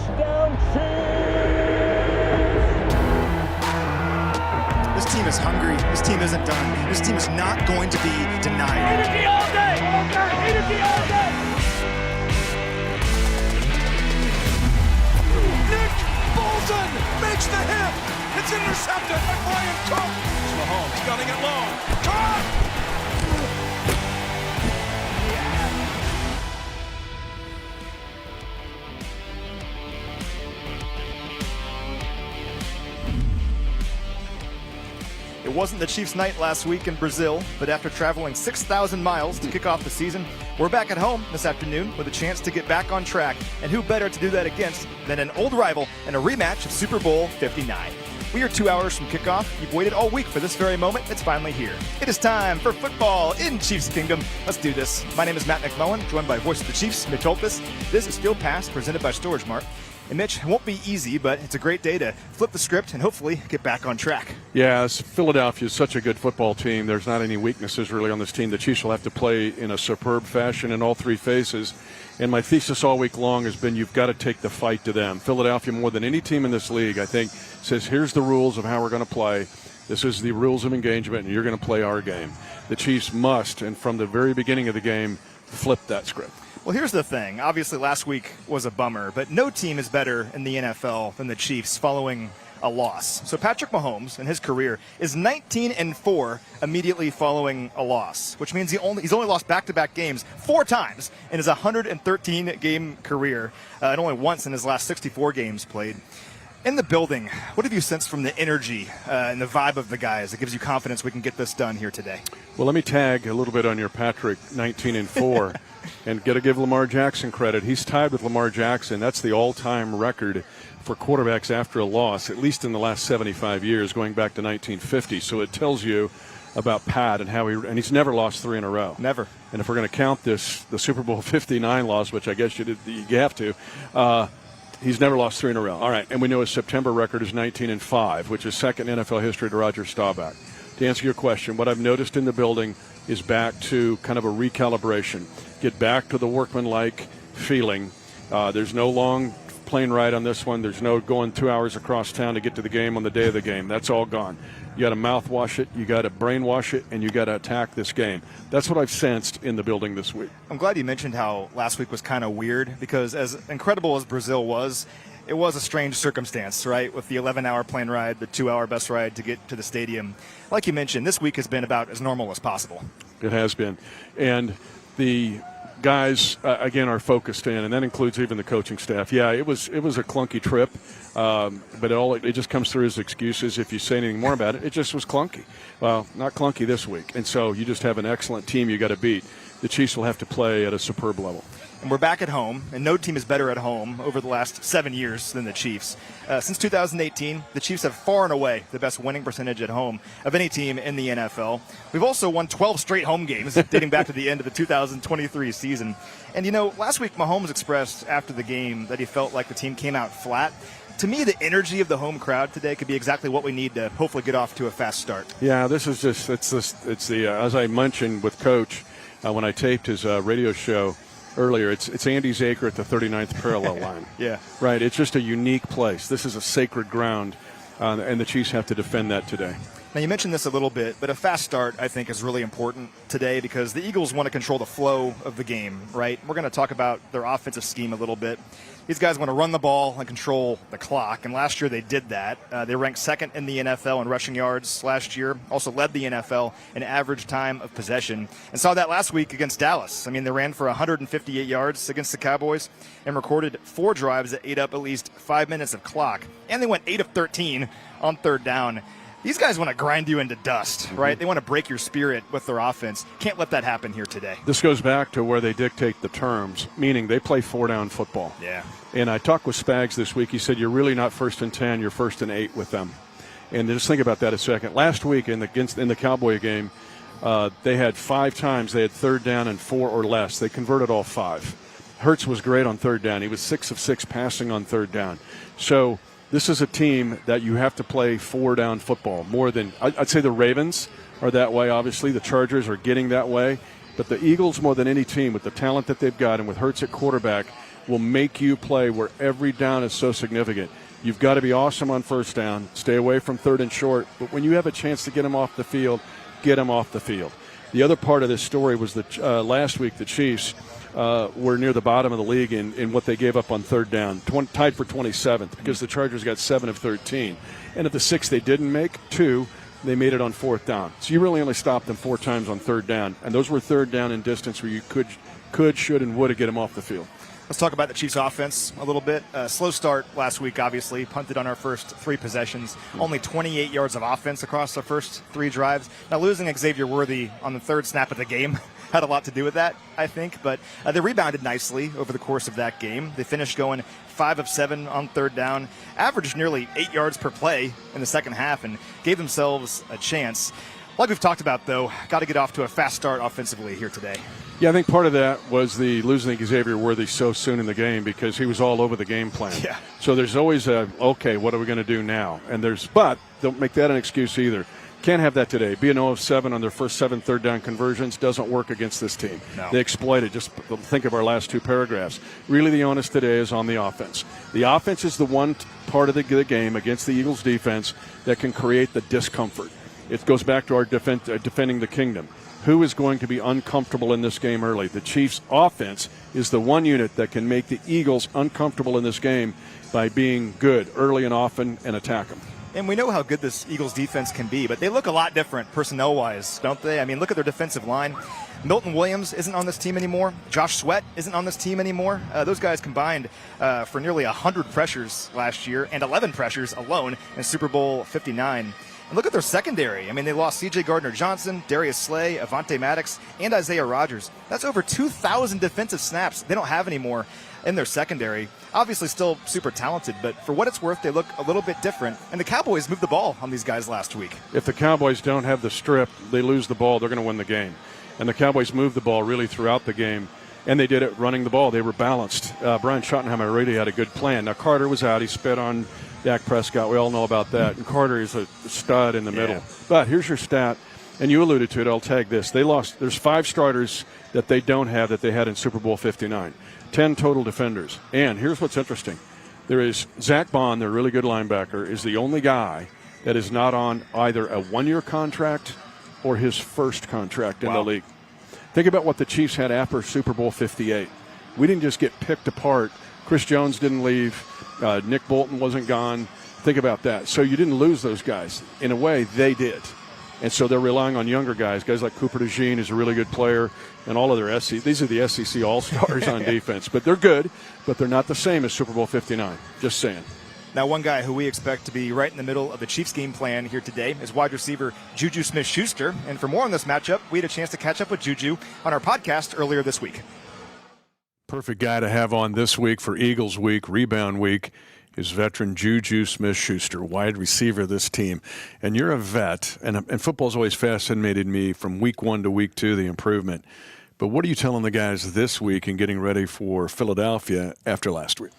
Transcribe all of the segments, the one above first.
Touchdown, Chiefs! This team is hungry. This team isn't done. This team is not going to be denied. Energy all day! Energy all day! Nick Bolton makes the hit. It's intercepted by Brian Cook. It's Mahomes gunning it long. Caught! It wasn't the Chiefs' night last week in Brazil, but after traveling 6,000 miles to kick off the season, we're back at home this afternoon with a chance to get back on track. And who better to do that against than an old rival in a rematch of Super Bowl 59. We are 2 hours from kickoff. You've waited all week for this very moment. It's finally here. It is time for football in Chiefs Kingdom. Let's do this. My name is Matt McMullen, joined by voice of the Chiefs, Mitch Holthus. This is Field Pass, presented by StorageMart. And Mitch, it won't be easy, but it's a great day to flip the script and hopefully get back on track. Yeah, Philadelphia is such a good football team. There's not any weaknesses really on this team. The Chiefs will have to play in a superb fashion in all three phases. And my thesis all week long has been you've got to take the fight to them. Philadelphia, more than any team in this league, I think, says here's the rules of how we're going to play. This is the rules of engagement, and you're going to play our game. The Chiefs must, and from the very beginning of the game, flip that script. Well, here's the thing. Obviously, last week was a bummer, but no team is better in the NFL than the Chiefs following a loss. So Patrick Mahomes in his career is 19-4 immediately following a loss, which means he's only lost back-to-back games 4 times in his 113-game career, and only once in his last 64 games played. In the building, what have you sensed from the energy and the vibe of the guys that gives you confidence we can get this done here today? Well, let me tag a little bit on your Patrick 19-4 and got to give Lamar Jackson credit. He's tied with Lamar Jackson. That's the all-time record for quarterbacks after a loss, at least in the last 75 years, going back to 1950. So it tells you about Pat and how and he's never lost 3 in a row. Never. And if we're going to count this, the Super Bowl 59 loss, which I guess you have to, he's never lost 3 in a row. All right, and we know his September record is 19-5, which is second in NFL history to Roger Staubach. To answer your question, what I've noticed in the building is back to kind of a recalibration. Get back to the workmanlike feeling. There's no long plane ride on this one. There's no going 2 hours across town to get to the game on the day of the game. That's all gone. You got to mouthwash it, you got to brainwash it, and you got to attack this game. That's what I've sensed in the building this week. I'm glad you mentioned how last week was kind of weird, because as incredible as Brazil was, it was a strange circumstance, right? With the 11-hour plane ride, the 2-hour bus ride to get to the stadium. Like you mentioned, this week has been about as normal as possible. It has been. And the guys, again, are focused in, and that includes even the coaching staff. Yeah, it was a clunky trip, but it just comes through as excuses. If you say anything more about it, it just was clunky. Well, not clunky this week. And so you just have an excellent team you got to beat. The Chiefs will have to play at a superb level. And we're back at home, and no team is better at home over the last 7 years than the Chiefs. Since 2018, the Chiefs have far and away the best winning percentage at home of any team in the NFL. We've also won 12 straight home games dating back to the end of the 2023 season. And, last week Mahomes expressed after the game that he felt like the team came out flat. To me, the energy of the home crowd today could be exactly what we need to hopefully get off to a fast start. Yeah, this is just, it's the as I mentioned with Coach when I taped his radio show earlier, it's Andy's Acre at the 39th parallel line. Yeah. Right. It's just a unique place. This is a sacred ground, and the Chiefs have to defend that today. Now, you mentioned this a little bit, but a fast start, I think, is really important today because the Eagles want to control the flow of the game, right? We're going to talk about their offensive scheme a little bit. These guys want to run the ball and control the clock, and last year they did that. They ranked second in the NFL in rushing yards last year, also led the NFL in average time of possession, and saw that last week against Dallas. I mean, they ran for 158 yards against the Cowboys and recorded 4 drives that ate up at least 5 minutes of clock, and they went 8 of 13 on third down. These guys want to grind you into dust, right? They want to break your spirit with their offense. Can't let that happen here today. This goes back to where they dictate the terms, meaning they play 4-down football. Yeah. And I talked with Spags this week. He said, you're really not 1st and 10, you're 1st and 8 with them. And just think about that a second. Last week in the Cowboy game, they had 5 times they had third down and 4 or less. They converted all 5. Hurts was great on third down. He was 6 of 6 passing on third down. So this is a team that you have to play 4-down football more than – I'd say the Ravens are that way, obviously. The Chargers are getting that way. But the Eagles, more than any team, with the talent that they've got and with Hurts at quarterback, will make you play where every down is so significant. You've got to be awesome on first down, stay away from third and short, but when you have a chance to get them off the field, get them off the field. The other part of this story was that last week the Chiefs were near the bottom of the league in what they gave up on third down, tied for 27th, because the Chargers got 7 of 13. And at the 6 they didn't make, 2, they made it on fourth down. So you really only stopped them 4 times on third down, and those were third down in distance where you could, should, and would have get them off the field. Let's talk about the Chiefs' offense a little bit. Slow start last week, obviously. Punted on our first 3 possessions. Only 28 yards of offense across the first 3 drives. Now, losing Xavier Worthy on the 3rd snap of the game had a lot to do with that, I think. But they rebounded nicely over the course of that game. They finished going 5 of 7 on third down, averaged nearly 8 yards per play in the second half, and gave themselves a chance. Like we've talked about, though, got to get off to a fast start offensively here today. Yeah, I think part of that was the losing Xavier Worthy so soon in the game because he was all over the game plan. Yeah. So there's always okay, what are we going to do now? But don't make that an excuse either. Can't have that today. Being 0 of 7 on their first 7 third down conversions doesn't work against this team. No. They exploit it. Just think of our last 2 paragraphs. Really, the onus today is on the offense. The offense is the one part of the game against the Eagles' defense that can create the discomfort. It goes back to our defending the kingdom. Who is going to be uncomfortable in this game early? The Chiefs' offense is the one unit that can make the Eagles uncomfortable in this game by being good early and often and attack them. And we know how good this Eagles defense can be, but they look a lot different personnel-wise, don't they? I mean, look at their defensive line. Milton Williams isn't on this team anymore. Josh Sweat isn't on this team anymore. Those guys combined for nearly 100 pressures last year and 11 pressures alone in Super Bowl 59. And look at their secondary. I mean, they lost C.J. Gardner-Johnson, Darius Slay, Avonte Maddox, and Isaiah Rodgers. That's over 2,000 defensive snaps they don't have anymore in their secondary. Obviously still super talented, but for what it's worth, they look a little bit different. And the Cowboys moved the ball on these guys last week. If the Cowboys don't have the strip, they lose the ball, they're going to win the game. And the Cowboys moved the ball really throughout the game, and they did it running the ball. They were balanced. Brian Schottenheimer really had a good plan. Now, Carter was out. He spit on Dak Prescott. We all know about that. And Carter is a stud in the middle. But here's your stat, and you alluded to it. I'll tag this. There's 5 starters that they don't have that they had in Super Bowl 59. 10 total defenders. And here's what's interesting. There is Zach Bond, their really good linebacker, is the only guy that is not on either a 1-year contract or his first contract in the league. Think about what the Chiefs had after Super Bowl 58. We didn't just get picked apart. Chris Jones didn't leave. Nick Bolton wasn't gone. Think about that. So you didn't lose those guys. In a way, they did. And so they're relying on younger guys like Cooper DeJean is a really good player, and all of their these are the SEC All-Stars on defense. But they're good, but they're not the same as Super Bowl 59. Just saying. Now, one guy who we expect to be right in the middle of the Chiefs game plan here today is wide receiver Juju Smith-Schuster. And for more on this matchup, we had a chance to catch up with Juju on our podcast earlier this week. Perfect guy to have on this week for Eagles Week, Rebound Week, is veteran Juju Smith-Schuster, wide receiver of this team. And you're a vet, and football's always fascinated me from week 1 to week 2, the improvement. But what are you telling the guys this week in getting ready for Philadelphia after last week?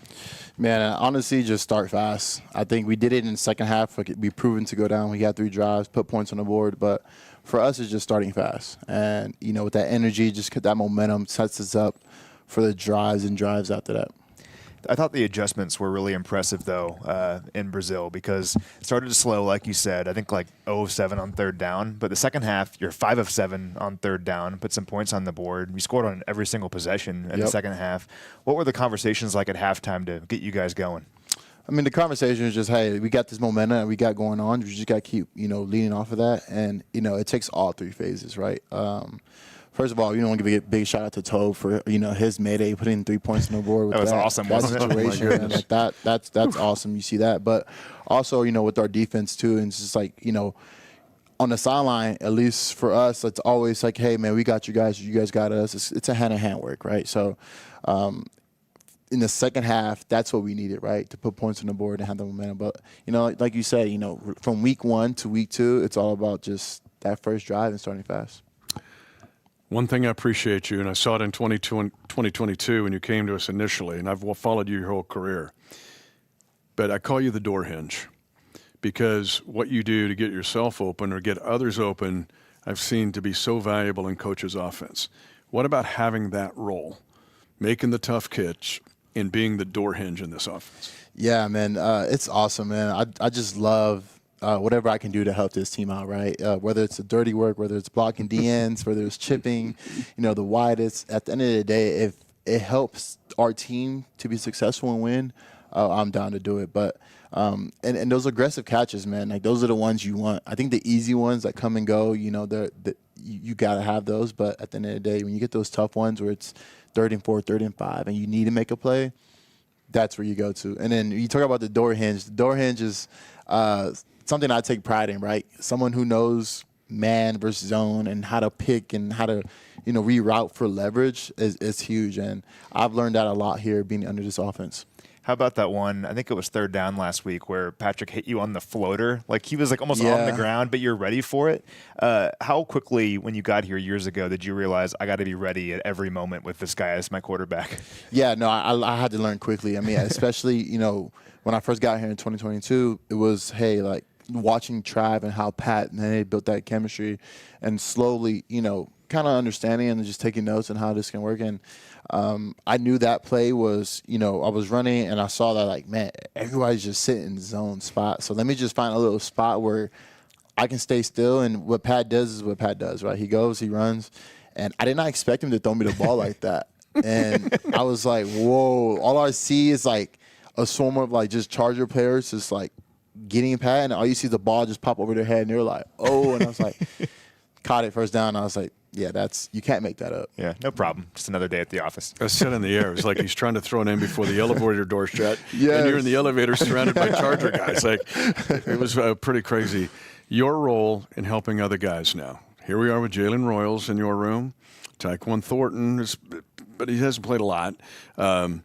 Man, honestly, just start fast. I think we did it in the second half. We proven to go down. We got 3 drives, put points on the board. But for us, it's just starting fast. And, with that energy, just that momentum sets us up for the drives and drives after that. I thought the adjustments were really impressive, though, in Brazil, because it started to slow, like you said. I think like 0 of 7 on third down. But the second half, you're 5 of 7 on third down, put some points on the board. You scored on every single possession in the second half. What were the conversations like at halftime to get you guys going? I mean, the conversation is just, hey, we got this momentum that we got going on. We just got to keep, leaning off of that. And, it takes all 3 phases, right? First of all, want to give a big shout out to Tobe for his mayday, putting 3 points on the board. With that was awesome, wasn't it? Situation, and like that's awesome. You see that, but also with our defense too, and it's just like on the sideline, at least for us, it's always like, hey man, we got you guys. You guys got us. It's a hand-in-hand work, right? So. In the second half, that's what we needed, right, to put points on the board and have the momentum. But like you said, from week 1 to week 2, it's all about just that first drive and starting fast. One thing I appreciate you, and I saw it in 2022 when you came to us initially, and I've followed you your whole career, but I call you the door hinge because what you do to get yourself open or get others open, I've seen to be so valuable in coach's offense. What about having that role, making the tough catch, in being the door hinge in this offense? Yeah, man, it's awesome, man. I just love whatever I can do to help this team out, right? Whether it's the dirty work, whether it's blocking DNs, whether it's chipping, the widest. At the end of the day, if it helps our team to be successful and win, I'm down to do it. But and those aggressive catches, man, like those are the ones you want. I think the easy ones that come and go, you got to have those. But at the end of the day, when you get those tough ones where it's 3rd and 4, 3rd and 5, and you need to make a play, that's where you go to. And then you talk about the door hinge. The door hinge is something I take pride in, right? Someone who knows man versus zone and how to pick and how to, reroute for leverage is huge. And I've learned that a lot here being under this offense. How about that one? I think it was 3rd down last week where Patrick hit you on the floater. Like he was like almost on the ground, but you're ready for it. How quickly, when you got here years ago, did you realize I got to be ready at every moment with this guy as my quarterback? Yeah, no, I had to learn quickly. I mean, especially, when I first got here in 2022, it was, hey, like watching Trav and how Pat and they built that chemistry and slowly, kind of understanding and just taking notes on how this can work. And I knew that play was, I was running and I saw that like, man, everybody's just sitting in the zone spot. So let me just find a little spot where I can stay still. And what Pat does is what Pat does, right? He goes, he runs. And I did not expect him to throw me the ball like that. And I was like, whoa, all I see is like a swarm of like just Charger players just like getting Pat. And all you see is the ball just pop over their head. And they're like, oh, and I was like, caught it 1st down. I was like, yeah, you can't make that up. Yeah, no problem. Just another day at the office. I said in the air. It was like he's trying to throw it in before the elevator door shut. Yes. And you're in the elevator surrounded by Charger guys. Like, it was pretty crazy. Your role in helping other guys now. Here we are with Jalen Royals in your room. Tyquan Thornton, but he hasn't played a lot. Then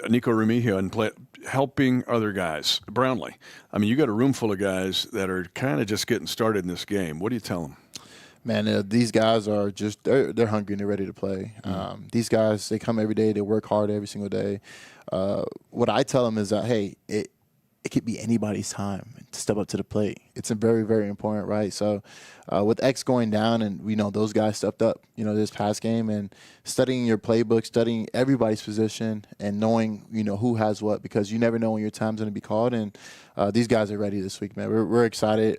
Nico Remigio and helping other guys. Brownlee. I mean, you got a room full of guys that are kind of just getting started in this game. What do you tell them? Man, these guys are just they're hungry and they're ready to play. These guys, they come every day. They work hard every single day. What I tell them is that, hey, it could be anybody's time to step up to the plate. It's very, very important, right? So with X going down and we know those guys stepped up, this past game and studying your playbook, studying everybody's position and knowing, who has what because you never know when your time's going to be called. And these guys are ready this week, man. We're excited.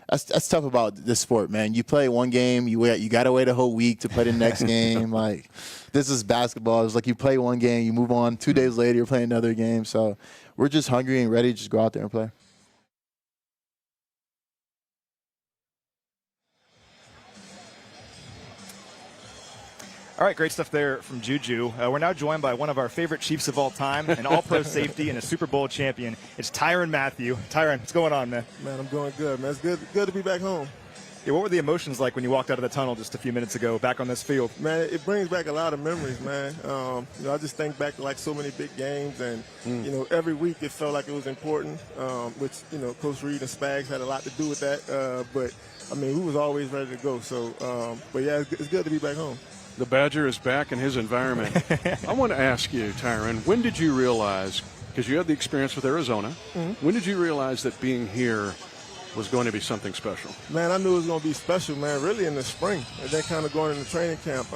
That's tough about this sport, man. You play one game, you got to wait a whole week to play the next game. Like, this is basketball. It's like you play one game, you move on. 2 days later, you're playing another game. So we're just hungry and ready to just go out there and play. All right, great stuff there from Juju. We're now joined by one of our favorite Chiefs of all time, an all-pro safety and a Super Bowl champion. It's Tyrann Mathieu. Tyrann, what's going on, man? Man, I'm doing good, man. It's good to be back home. Yeah, what were the emotions like when you walked out of the tunnel just a few minutes ago back on this field? Man, it brings back a lot of memories, man. I just think back to like so many big games, and every week it felt like it was important. Which Coach Reed and Spags had a lot to do with that. But I mean, we was always ready to go. So, but yeah, it's good to be back home. The Badger is back in his environment. I want to ask you, Tyrann, when did you realize, because you had the experience with Arizona, when did you realize that being here was going to be something special? Man, I knew it was going to be special, man, really in the spring. And then kind of going into training camp.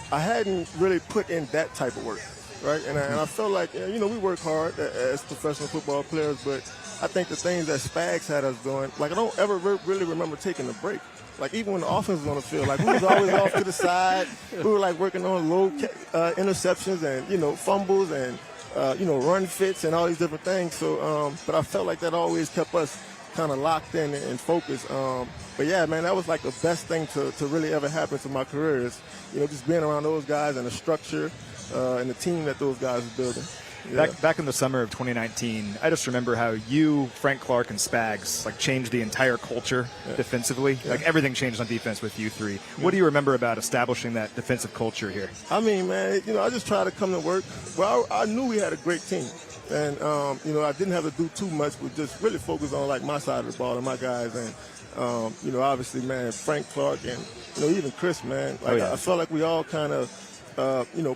I hadn't really put in that type of work, right? And I felt like, we work hard as professional football players, but I think the things that Spags had us doing, like I don't ever really remember taking a break. Like, even when the offense was on the field, like, we was always off to the side. We were, like, working on low interceptions and, fumbles and, run fits and all these different things. So, but I felt like that always kept us kind of locked in and focused. But, yeah, man, that was, like, the best thing to really ever happen to my career is, just being around those guys and the structure and the team that those guys were building. Yeah. Back in the summer of 2019, I just remember how you, Frank Clark, and Spags changed the entire culture defensively. Yeah. Like everything changed on defense with you three. What do you remember about establishing that defensive culture here? I mean, man, I just tried to come to work. Well, I knew we had a great team, and I didn't have to do too much, but just really focus on my side of the ball and my guys, and obviously, man, Frank Clark and even Chris, man. I felt like we all kind of.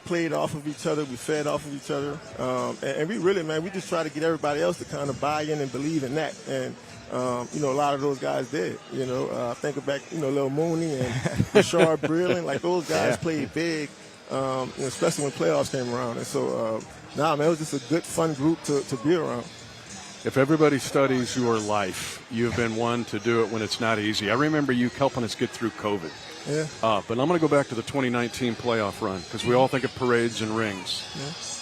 Played off of each other. We fed off of each other. And we really, man, we just try to get everybody else to kind of buy in and believe in that. And, a lot of those guys did. Think back, Lil Mooney and Rashard Breeland. Like, those guys played big especially when playoffs came around. And so, man, it was just a good, fun group to be around. If everybody studies your life, you've been one to do it when it's not easy. I remember you helping us get through COVID. Yeah. But I'm going to go back to the 2019 playoff run because we all think of parades and rings.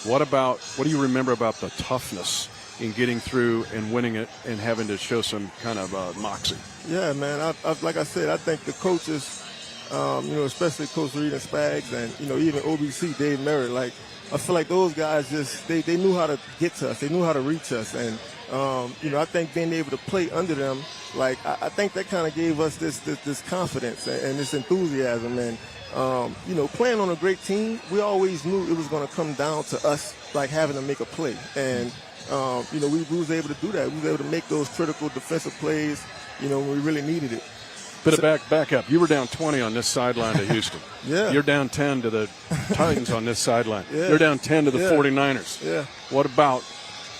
Yeah. What do you remember about the toughness in getting through and winning it and having to show some kind of moxie? Yeah, man. Like I said, I think the coaches, especially Coach Reed and Spags and, even OBC, Dave Merritt, like, I feel like those guys just, they knew how to get to us. They knew how to reach us. And, I think being able to play under them, like, I think that kind of gave us this confidence and this enthusiasm. And, playing on a great team, we always knew it was going to come down to us, like, having to make a play. And, we was able to do that. We was able to make those critical defensive plays, when we really needed it. But back up. You were down 20 on this sideline to Houston. Yeah. You're down 10 to the Titans on this sideline. Yeah. You're down 10 to the Yeah. 49ers. Yeah. What about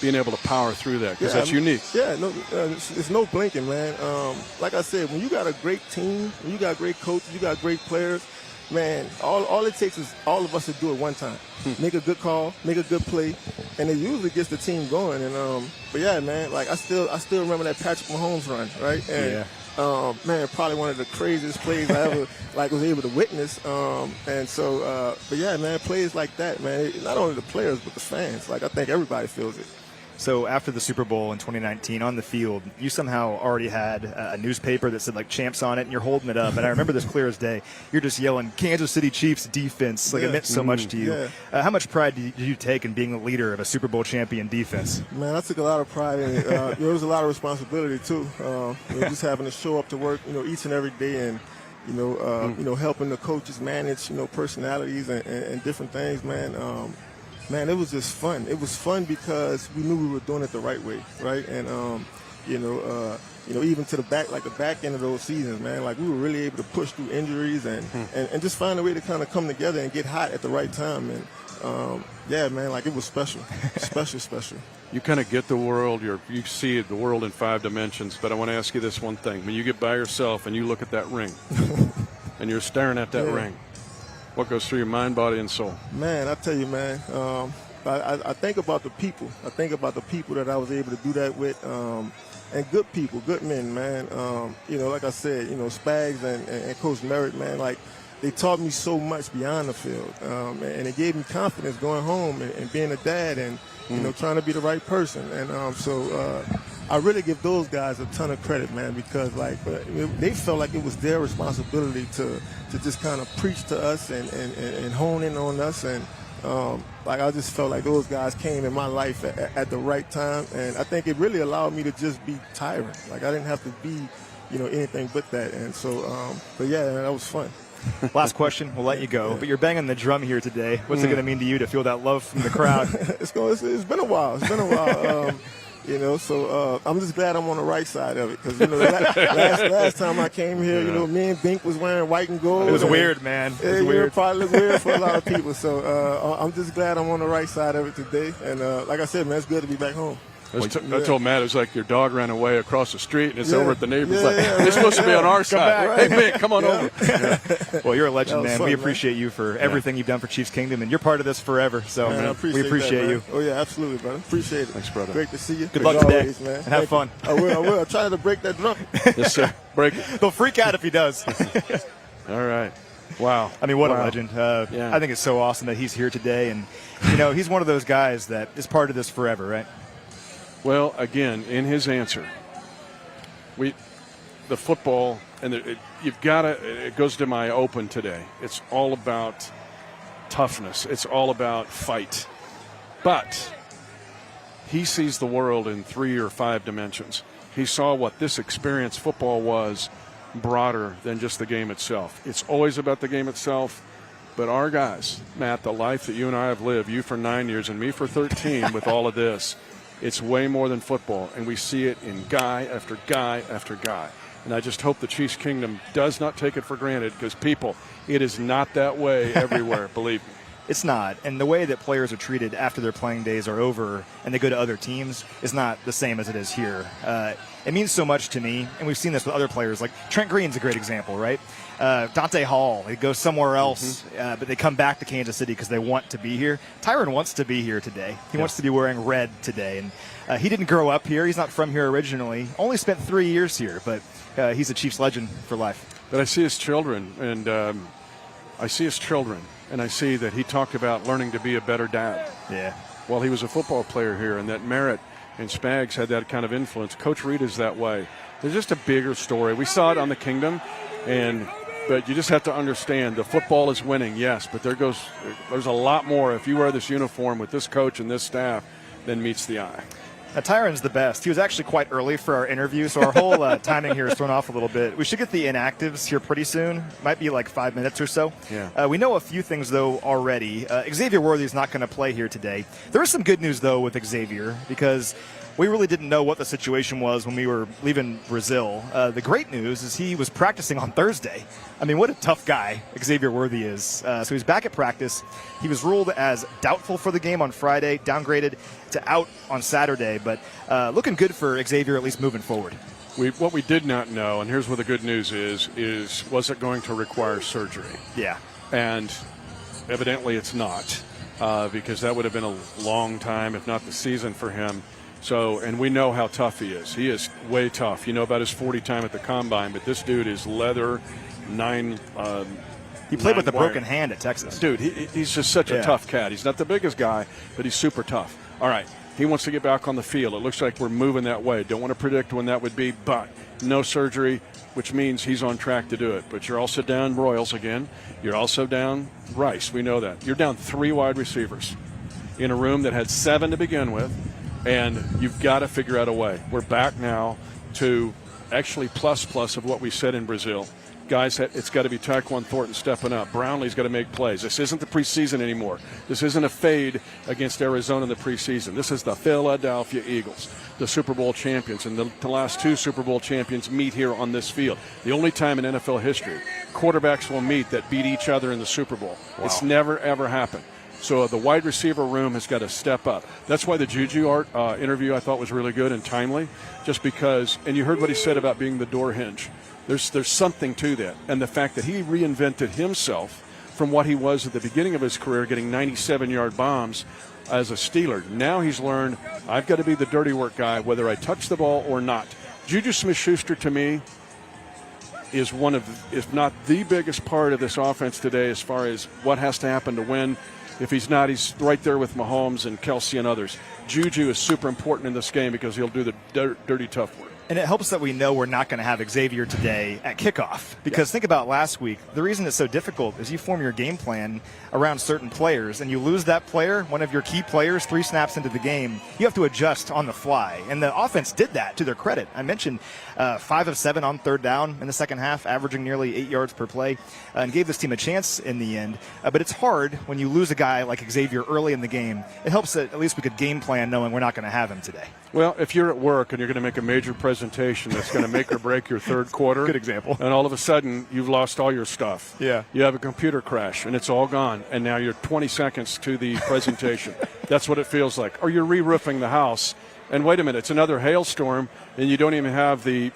being able to power through that? Because that's unique. Yeah, no, it's no blinking, man. Like I said, when you got a great team, when you got great coaches, you got great players, man, all it takes is all of us to do it one time. Make a good call, make a good play, and it usually gets the team going. And but yeah, man, like I still remember that Patrick Mahomes run, right? And man, probably one of the craziest plays I ever was able to witness. And so, but yeah, man, plays like that, man, not only the players but the fans. Like I think everybody feels it. So after the Super Bowl in 2019 on the field, you somehow already had a newspaper that said like champs on it, and you're holding it up. And I remember this clear as day. You're just yelling Kansas City Chiefs defense. Like it meant so much to you. Yeah. How much pride did you take in being the leader of a Super Bowl champion defense? Man, I took a lot of pride in it. There was a lot of responsibility too. Just having to show up to work, each and every day, and helping the coaches manage, personalities and different things, man. Man, it was just fun. It was fun because we knew we were doing it the right way, right? And even to the back end of those seasons, man, like we were really able to push through injuries and just find a way to kind of come together and get hot at the right time. And yeah, man, like it was special, special. You kind of get the world. You see the world in 5 dimensions. But I want to ask you this one thing: when you get by yourself and you look at that ring, and you're staring at that ring. What goes through your mind, body, and soul? Man, I tell you, man, I think about the people. I think about the people that I was able to do that with, and good people, good men, man. Like I said, Spags and Coach Merritt, man, like they taught me so much beyond the field, and it gave me confidence going home and being a dad and, trying to be the right person. And so I really give those guys a ton of credit, man, because they felt like it was their responsibility to just kind of preach to us and hone in on us. And I just felt like those guys came in my life at the right time. And I think it really allowed me to just be Tyron. Like I didn't have to be, anything but that. And so, but yeah, man, that was fun. Last question, we'll let you go. But you're banging the drum here today. What's it going to mean to you to feel that love from the crowd? It's been a while. It's been a while. So I'm just glad I'm on the right side of it because last time I came here, me and Bink was wearing white and gold. It was weird, man. It was weird. It probably looked weird for a lot of people. So I'm just glad I'm on the right side of it today. And like I said, man, it's good to be back home. I told Matt it was like your dog ran away across the street and it's over at the neighbor's. It's supposed to be on our side. Right. Hey, Bink, come on over. Well, you're a legend, man. Fun, we appreciate you for everything you've done for Chiefs Kingdom, and you're part of this forever. So man, we appreciate you. Oh, yeah, absolutely, brother. Appreciate it. Thanks, brother. Great to see you. Good luck today, always, man. and have fun. I will. I'll try to break that drum. Yes, sir. Break it. They'll freak out if he does. All right. Wow. I mean, what a legend. I think it's so awesome that he's here today. And, he's one of those guys that is part of this forever, right? Well, again, in his answer, the football, and you've got to, it goes to my open today. It's all about toughness. It's all about fight. But he sees the world in 3 or 5 dimensions. He saw what this experience football was broader than just the game itself. It's always about the game itself. But our guys, Matt, the life that you and I have lived, you for 9 years and me for 13 with all of this, it's way more than football, and we see it in guy after guy after guy. And I just hope the Chiefs Kingdom does not take it for granted because, people, it is not that way everywhere, believe me. It's not. And the way that players are treated after their playing days are over and they go to other teams is not the same as it is here. It means so much to me, and we've seen this with other players. Like Trent Green's a great example, right? Dante Hall, they go somewhere else, but they come back to Kansas City because they want to be here. Tyron wants to be here today. He wants to be wearing red today. And he didn't grow up here. He's not from here originally. Only spent 3 years here, but he's a Chiefs legend for life. But I see his children, and I see that he talked about learning to be a better dad. Yeah. While he was a football player here, and that Merritt and Spags had that kind of influence. Coach Reed is that way. There's just a bigger story. We saw it on the Kingdom, but you just have to understand the football is winning, yes, but there's a lot more if you wear this uniform with this coach and this staff than meets the eye. Now, Tyron's the best. He was actually quite early for our interview, so our whole timing here is thrown off a little bit. We should get the inactives here pretty soon. Might be like 5 minutes or so. Yeah. We know a few things, though, already. Xavier Worthy is not going to play here today. There is some good news, though, with Xavier, because we really didn't know what the situation was when we were leaving Brazil. The great news is he was practicing on Thursday. I mean, what a tough guy Xavier Worthy is. So he's back at practice. He was ruled as doubtful for the game on Friday, downgraded to out on Saturday, but looking good for Xavier, at least moving forward. What we did not know, and here's what the good news is was it going to require surgery? Yeah. And evidently it's not, because that would have been a long time, if not the season for him. So, and we know how tough he is. He is way tough. You know about his 40 time at the Combine, but this dude is leather, He played with a broken hand at Texas. Dude, he's just such a tough cat. He's not the biggest guy, but he's super tough. All right, he wants to get back on the field. It looks like we're moving that way. Don't want to predict when that would be, but no surgery, which means he's on track to do it. But you're also down Royals again. You're also down Rice. We know that. You're down 3 wide receivers in a room that had 7 to begin with. And you've got to figure out a way. We're back now to actually plus of what we said in Brazil. Guys, it's got to be Tyquan Thornton stepping up. Brownlee's got to make plays. This isn't the preseason anymore. This isn't a fade against Arizona in the preseason. This is the Philadelphia Eagles, the Super Bowl champions. And the last 2 Super Bowl champions meet here on this field. The only time in NFL history quarterbacks will meet that beat each other in the Super Bowl. Wow. It's never, ever happened. So the wide receiver room has got to step up. That's why the Juju interview I thought was really good and timely, just because, and you heard what he said about being the door hinge. There's something to that. And the fact that he reinvented himself from what he was at the beginning of his career, getting 97-yard bombs as a Steeler. Now he's learned, I've got to be the dirty work guy, whether I touch the ball or not. Juju Smith-Schuster, to me, is one of, if not the biggest part of this offense today as far as what has to happen to win. If he's not, he's right there with Mahomes and Kelsey and others. Juju is super important in this game because he'll do the dirty, tough work. And it helps that we know we're not going to have Xavier today at kickoff. Because think about last week. The reason it's so difficult is you form your game plan around certain players, and you lose that player, one of your key players, 3 snaps into the game, you have to adjust on the fly. And the offense did that, to their credit. I mentioned 5 of 7 on 3rd down in the second half, averaging nearly 8 yards per play, and gave this team a chance in the end. But it's hard when you lose a guy like Xavier early in the game. It helps that at least we could game plan knowing we're not going to have him today. Well, if you're at work and you're going to make a major presentation that's going to make or break your third quarter. Good example. And all of a sudden, you've lost all your stuff. Yeah. You have a computer crash, and it's all gone, and now you're 20 seconds to the presentation. That's what it feels like. Or you're re-roofing the house, and wait a minute, it's another hailstorm, and you don't even have the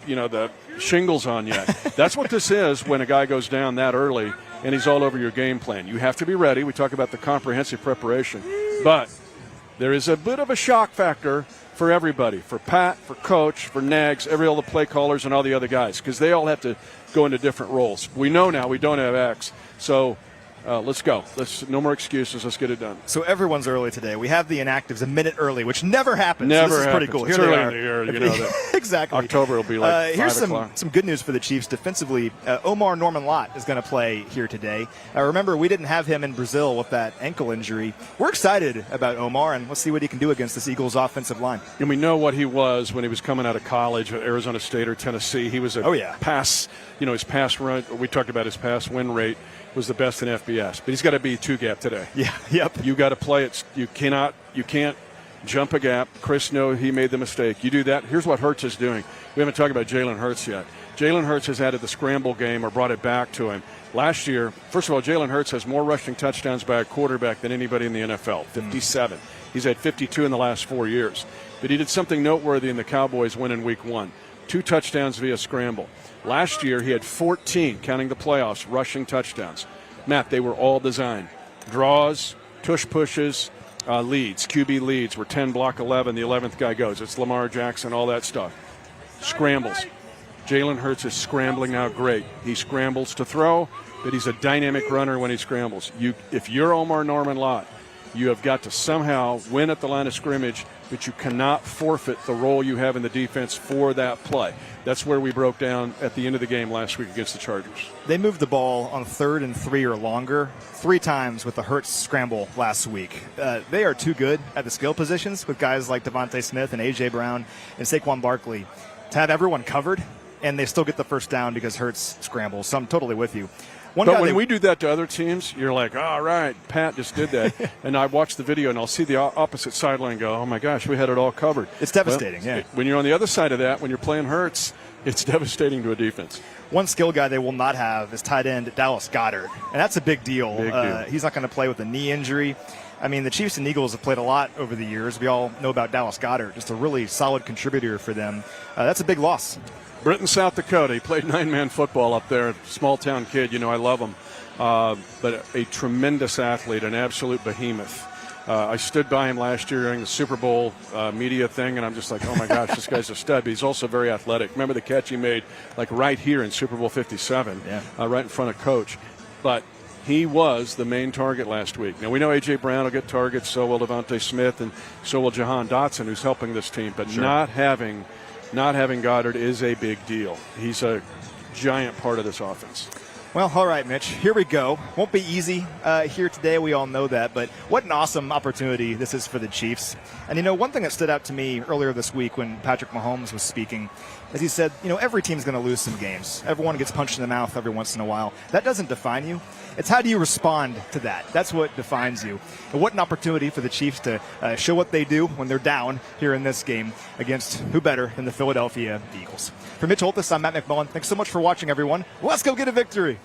shingles on yet. That's what this is when a guy goes down that early, and he's all over your game plan. You have to be ready. We talk about the comprehensive preparation. But there is a bit of a shock factor for everybody, for Pat, for Coach, for Nags, all the play callers and all the other guys, because they all have to go into different roles. We know now we don't have X, so let's go. No more excuses. Let's get it done. So everyone's early today. We have the inactives a minute early, which never happens. Never so this is happens. pretty cool. It's Here early they are. in the year, you know that. Exactly. October will be like 5 here's o'clock. some good news for the Chiefs defensively. Omar Norman-Lott is going to play here today. Remember, we didn't have him in Brazil with that ankle injury. We're excited about Omar, and let's see what he can do against this Eagles offensive line. And we know what he was when he was coming out of college at Arizona State or Tennessee. He was a pass, his pass run. We talked about his pass win rate was the best in FBS, but he's got to be 2-gap today. Yeah, yep. You got to play it. You can't jump a gap. Chris, no, he made the mistake. You do that. Here's what Hurts is doing. We haven't talked about Jalen Hurts yet. Jalen Hurts has added the scramble game or brought it back to him. Last year, first of all, Jalen Hurts has more rushing touchdowns by a quarterback than anybody in the NFL, 57. He's had 52 in the last 4 years. But he did something noteworthy in the Cowboys win in week 1. 2 touchdowns via scramble. Last year, he had 14, counting the playoffs, rushing touchdowns. Matt, they were all designed. Draws, tush pushes, leads, QB leads were 10, block 11, the 11th guy goes. It's Lamar Jackson, all that stuff. Scrambles. Jalen Hurts is scrambling now great. He scrambles to throw, but he's a dynamic runner when he scrambles. If you're Omar Norman Lott, you have got to somehow win at the line of scrimmage, but you cannot forfeit the role you have in the defense for that play. That's where we broke down at the end of the game last week against the Chargers. They moved the ball on 3rd and 3 or longer 3 times with the Hurts scramble last week. They are too good at the skill positions with guys like Devontae Smith and A.J. Brown and Saquon Barkley to have everyone covered, and they still get the first down because Hurts scrambles. So I'm totally with you. But when we do that to other teams, you're like, all right, Pat just did that. And I watch the video, and I'll see the opposite sideline and go, oh, my gosh, we had it all covered. It's devastating, yeah. When you're on the other side of that, when you're playing Hurts, it's devastating to a defense. One skill guy they will not have is tight end Dallas Goedert, and that's a big deal. He's not going to play with a knee injury. I mean, the Chiefs and Eagles have played a lot over the years. We all know about Dallas Goedert, just a really solid contributor for them. That's a big loss. Britton, South Dakota. He played 9-man football up there. Small-town kid. You know, I love him. But a tremendous athlete, an absolute behemoth. I stood by him last year during the Super Bowl media thing, and I'm just like, oh, my gosh, this guy's a stud. But he's also very athletic. Remember the catch he made, like, right here in Super Bowl 57, right in front of Coach. But he was the main target last week. Now, we know A.J. Brown will get targets, so will Devontae Smith, and so will Jahan Dotson, who's helping this team. But not having Goddard is a big deal. He's a giant part of this offense. Well, all right, Mitch, here we go. Won't be easy here today. We all know that. But what an awesome opportunity this is for the Chiefs. And, you know, one thing that stood out to me earlier this week when Patrick Mahomes was speaking is he said, you know, every team's going to lose some games. Everyone gets punched in the mouth every once in a while. That doesn't define you. It's how do you respond to that. That's what defines you. And what an opportunity for the Chiefs to show what they do when they're down here in this game against who better than the Philadelphia Eagles. For Mitch Holthus, I'm Matt McMullen. Thanks so much for watching, everyone. Let's go get a victory.